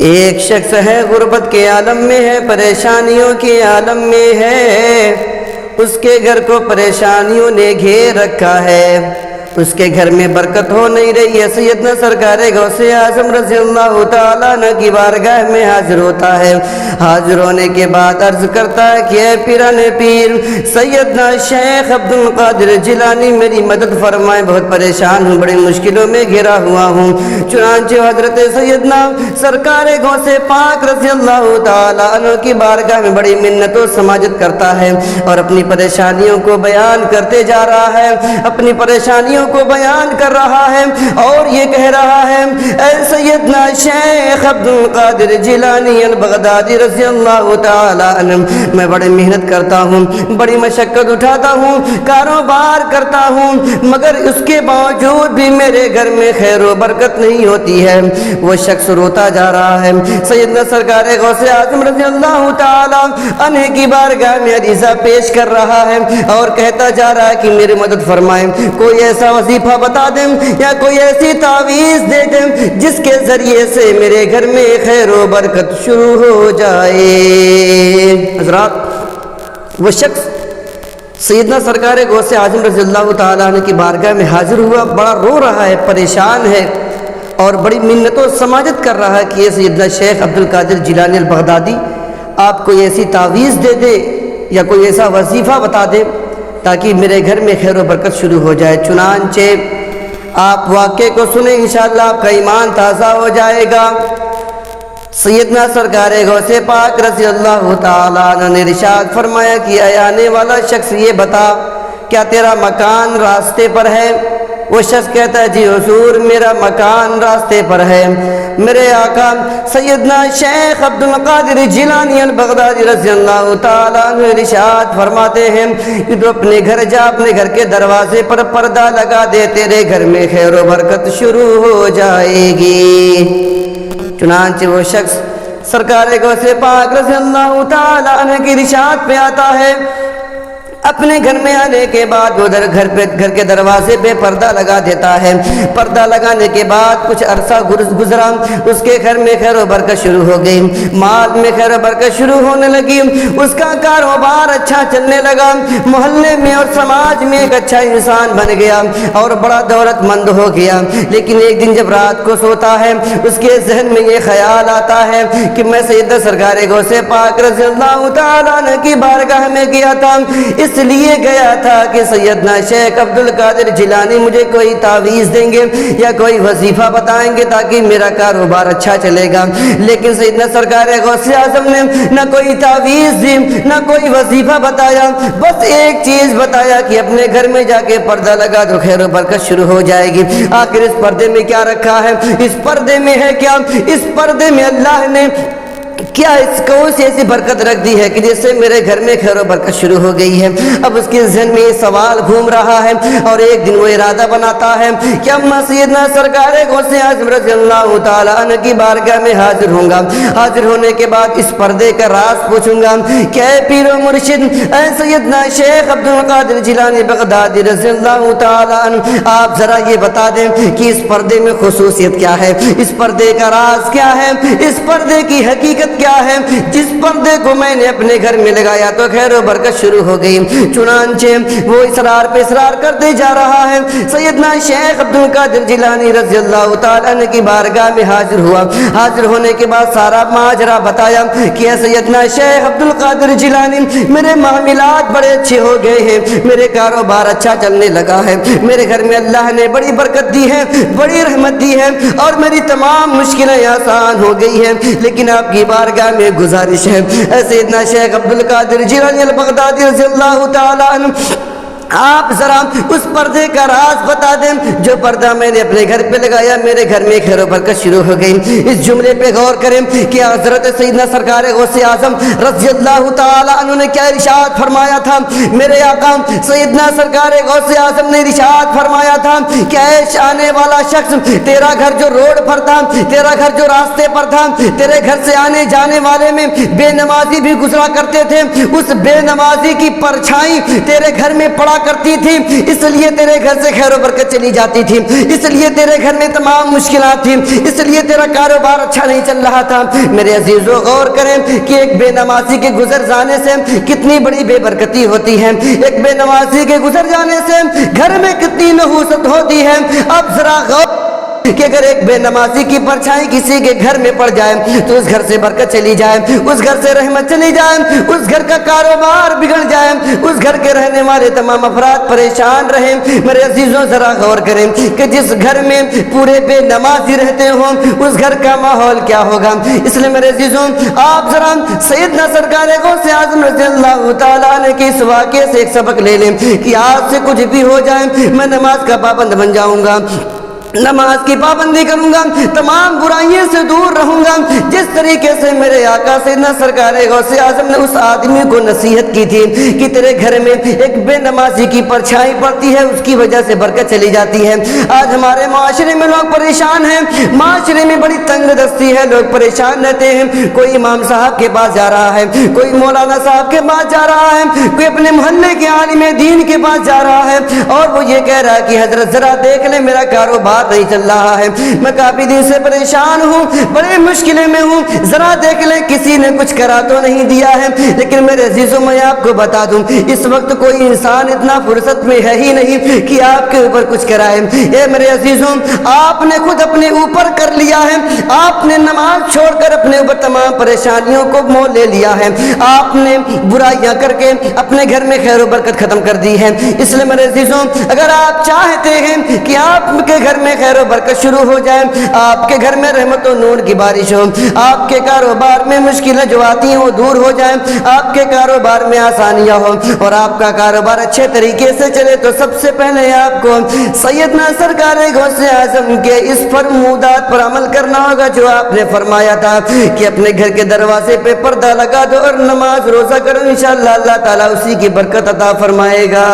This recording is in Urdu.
ایک شخص ہے غربت کے عالم میں ہے، پریشانیوں کے عالم میں ہے، اس کے گھر کو پریشانیوں نے گھیر رکھا ہے، اس کے گھر میں برکت ہو نہیں رہی ہے۔ سیدنا سرکار غوث اعظم رضی اللہ تعالیٰ عنہ کی بارگاہ میں حاضر ہوتا ہے۔ حاضر ہونے کے بعد عرض کرتا ہے کہ اے پیران پیر سیدنا شیخ عبد القادر جیلانی میری مدد فرمائیں، بہت پریشان ہوں، بڑی مشکلوں میں گھرا ہوا ہوں۔ چنانچہ حضرت سیدنا سرکار غوث پاک رضی اللہ تعالیٰ عنہ کی بارگاہ میں بڑی منت و سماجت کرتا ہے اور اپنی پریشانیوں کو بیان کرتے جا رہا ہے، اپنی پریشانیوں کو بیان کر رہا ہے اور یہ کہہ رہا ہے اے سیدنا شیخ عبد القادر جیلانی البغدادی رضی اللہ تعالی عنہ، میں بڑی محنت کرتا ہوں، بڑی مشقت اٹھاتا ہوں، کاروبار کرتا ہوں، مگر اس کے باوجود بھی میرے گھر میں خیر و برکت نہیں ہوتی ہے۔ وہ شخص روتا جا رہا ہے، سیدنا سرکار غوث اعظم رضی اللہ تعالی عنہ کی بارگاہ میں عریضہ پیش کر رہا ہے اور کہتا جا رہا ہے کہ میری مدد فرمائیں، کوئی ایسا وظیفہ بتا دیں یا کوئی ایسی تعویذ دے دیں جس کے ذریعے سے میرے گھر میں خیر و برکت شروع ہو جائے۔ حضرات، وہ شخص سیدنا سرکار غوث اعظم رضی اللہ تعالیٰ عنہ کی بارگاہ میں حاضر ہوا، بڑا رو رہا ہے، پریشان ہے اور بڑی منت و سماجت کر رہا ہے کہ یہ سیدنا شیخ عبد القادر جیلانی البغدادی آپ کوئی ایسی تعویذ دے دے یا کوئی ایسا وظیفہ بتا دے تاکہ میرے گھر میں خیر و برکت شروع ہو جائے۔ چنانچہ آپ واقعے کو سنیں، انشاءاللہ آپ کا ایمان تازہ ہو جائے گا۔ سیدنا سرکار غوث پاک رضی اللہ تعالیٰ عنہ نے ارشاد فرمایا کہ اے آنے والا شخص یہ بتا کیا تیرا مکان راستے پر ہے؟ وہ شخص کہتا ہے جی حضور میرا مکان راستے پر ہے۔ میرے آقا سیدنا شیخ عبد القادر جیلانی البغدادی رضی اللہ تعالیٰ عنہ ارشاد فرماتے ہیں کہ تو اپنے گھر جا، اپنے گھر کے دروازے پر پردہ لگا دے، تیرے گھر میں خیر و برکت شروع ہو جائے گی۔ چنانچہ وہ شخص سرکار غوث پاک رضی اللہ تعالیٰ عنہ کی ارشاد پہ آتا ہے، اپنے گھر میں آنے کے بعد ادھر گھر کے دروازے پہ پردہ لگا دیتا ہے۔ پردہ لگانے کے بعد کچھ عرصہ گزرا، اس کے گھر میں خیر و برکت شروع ہو گئی، مال میں خیر و برکت شروع ہونے لگی، اس کا کاروبار اچھا چلنے لگا، محلے میں اور سماج میں ایک اچھا انسان بن گیا اور بڑا دولت مند ہو گیا۔ لیکن ایک دن جب رات کو سوتا ہے اس کے ذہن میں یہ خیال آتا ہے کہ میں سیدنا سرکار غوث پاک رضی اللہ تعالیٰ عنہ کی بارگاہ میں گیا تھا، اس لیے گیا تھا کہ سیدنا شیخ عبد القادر جیلانی مجھے کوئی تعویذ دیں گے یا کوئی وظیفہ بتائیں گے تاکہ میرا کاروبار اچھا چلے گا۔ لیکن سیدنا سرکار غوث اعظم نے نہ کوئی تعویذ دی نہ کوئی وظیفہ بتایا، بس ایک چیز بتایا کہ اپنے گھر میں جا کے پردہ لگا تو خیر و برکت شروع ہو جائے گی۔ آخر اس پردے میں کیا رکھا ہے؟ اس پردے میں ہے کیا؟ اس پردے میں اللہ نے کیا اس کو ایسی برکت رکھ دی ہے کہ جس سے میرے گھر میں خیر و برکت شروع ہو گئی ہے۔ اب اس کے ذہن میں یہ سوال گھوم رہا ہے اور ایک دن وہ ارادہ بناتا ہے کہ اب میں سیدنا سرکار غوث اعظم رضی اللہ تعالیٰ عنہ کی بارگاہ میں حاضر ہوں گا۔ حاضر ہونے کے بعد اس پردے کا راز پوچھوں گا کہ اے پیر و مرشد، اے سیدنا شیخ عبد القادر جیلانی بغدادی رضی اللہ تعالیٰ عنہ، آپ ذرا یہ بتا دیں کہ اس پردے میں خصوصیت کیا ہے، اس پردے کا راز کیا ہے، اس پردے کی حقیقت کیا ہے جس پردے کو میں نے اپنے گھر میں لگایا تو خیر و برکت شروع ہو گئی۔ چنانچہ وہ اصرار پہ اصرار کرتے جا رہا ہے۔ سیدنا شیخ عبد القادر جیلانی رضی اللہ تعالیٰ عنہ کی بارگاہ میں حاضر ہوا۔ حاضر ہونے کے بعد سارا ماجرا بتایا کہ اے سیدنا شیخ عبد القادر جیلانی میرے معاملات بڑے اچھے ہو گئے ہیں، میرے کاروبار اچھا چلنے لگا ہے، میرے گھر میں اللہ نے بڑی برکت دی ہے، بڑی رحمت دی ہے اور میری تمام مشکلیں آسان ہو گئی ہیں۔ لیکن آپ کی بارگاہ میں گزارش ہے اے سیدنا شیخ عبد القادر جیلانی البغدادی رضی اللہ تعالیٰ عنہ، آپ ذرا اس پردے کا راز بتا دیں جو پردہ میں نے اپنے گھر پہ لگایا میرے گھر میں خیر و برکت شروع ہو گئی۔ اس جملے پہ غور کریں کہ حضرت سیدنا سرکار غوث اعظم رضی اللہ تعالیٰ عنہ نے کیا ارشاد فرمایا تھا۔ میرے آقا سیدنا سرکار غوث اعظم نے ارشاد فرمایا تھا کہ اے آنے والا شخص، تیرا گھر جو روڈ پر تھا، تیرا گھر جو راستے پر تھا، تیرے گھر سے آنے جانے والے میں بے نمازی بھی گزرا کرتے تھے، اس بے نمازی کی پرچھائی تیرے گھر میں پڑا کرتی تھی اس لیے تیرے گھر سے خیر و برکت چلی جاتی تھی، اس لیے تیرے گھر میں تمام مشکلات تھی، اس لیے تیرا کاروبار اچھا نہیں چل رہا تھا۔ میرے عزیزو غور کریں کہ ایک بے نمازی کے گزر جانے سے کتنی بڑی بے برکتی ہوتی ہے، ایک بے نمازی کے گزر جانے سے گھر میں کتنی نحوست ہوتی ہے۔ اب ذرا غور کہ اگر ایک بے نمازی کی پرچھائی کسی کے گھر میں پڑ جائے تو اس گھر سے برکت چلی جائے، اس گھر سے رحمت چلی جائے، اس گھر کا کاروبار بگڑ جائے، اس گھر کے رہنے والے تمام افراد پریشان رہیں۔ میرے عزیزوں ذرا غور کریں کہ جس گھر میں پورے بے نمازی رہتے ہوں اس گھر کا ماحول کیا ہوگا۔ اس لیے میرے عزیزوں آپ ذرا سیدنا سرکار غوث اعظم رضی اللہ تعالیٰ عنہ کے اس واقعے سے ایک سبق لے لیں کہ آج سے کچھ بھی ہو جائے میں نماز کا پابند بن جاؤں گا، نماز کی پابندی کروں گا، تمام برائیوں سے دور رہوں گا۔ جس طریقے سے میرے آقا سیدنا سرکار غوث اعظم نے اس آدمی کو نصیحت کی تھی کہ تیرے گھر میں ایک بے نمازی کی پرچھائی پڑتی ہے اس کی وجہ سے برکت چلی جاتی ہے۔ آج ہمارے معاشرے میں لوگ پریشان ہیں، معاشرے میں بڑی تنگ دستی ہے، لوگ پریشان رہتے ہیں۔ کوئی امام صاحب کے پاس جا رہا ہے، کوئی مولانا صاحب کے پاس جا رہا ہے، کوئی اپنے محلے کے عالم دین کے پاس جا رہا ہے اور وہ یہ کہہ رہا ہے کہ حضرت ذرا دیکھ لیں میرا کاروبار نہیں چل رہا ہے، میں کافی دن سے پریشان ہوں، بڑے مشکلیں میں ہوں، ذرا دیکھ لیں کسی نے کچھ کرا تو نہیں دیا ہے۔ لیکن میرے عزیزوں میں آپ کو بتا دوں اس وقت کوئی انسان اتنا فرصت میں ہے ہی نہیں کہ آپ کے اوپر کچھ کرائے۔ اے میرے عزیزوں آپ نے خود اپنے اوپر کر لیا ہے، آپ نے نماز چھوڑ کر اپنے اوپر تمام پریشانیوں کو مول لے لیا ہے، آپ نے برائیاں کر کے اپنے گھر میں خیر و برکت ختم کر دی ہے۔ اس لیے میرے عزیزوں اگر آپ چاہتے ہیں کہ آپ کے گھر میں خیر و برکت شروع ہو جائے، آپ کے گھر میں رحمت و نور کی بارش ہو، آپ کے کاروبار میں مشکلیں جو آتی ہیں وہ دور ہو جائیں، آپ کے کاروبار میں آسانیاں ہوں اور آپ کا کاروبار اچھے طریقے سے چلے، تو سب سے پہلے آپ کو سیدنا سرکار غوث اعظم کے اس فرمودات پر عمل کرنا ہوگا جو آپ نے فرمایا تھا کہ اپنے گھر کے دروازے پہ پردہ لگا دو اور نماز روزہ کرو، انشاءاللہ اللہ تعالیٰ اسی کی برکت عطا فرمائے گا۔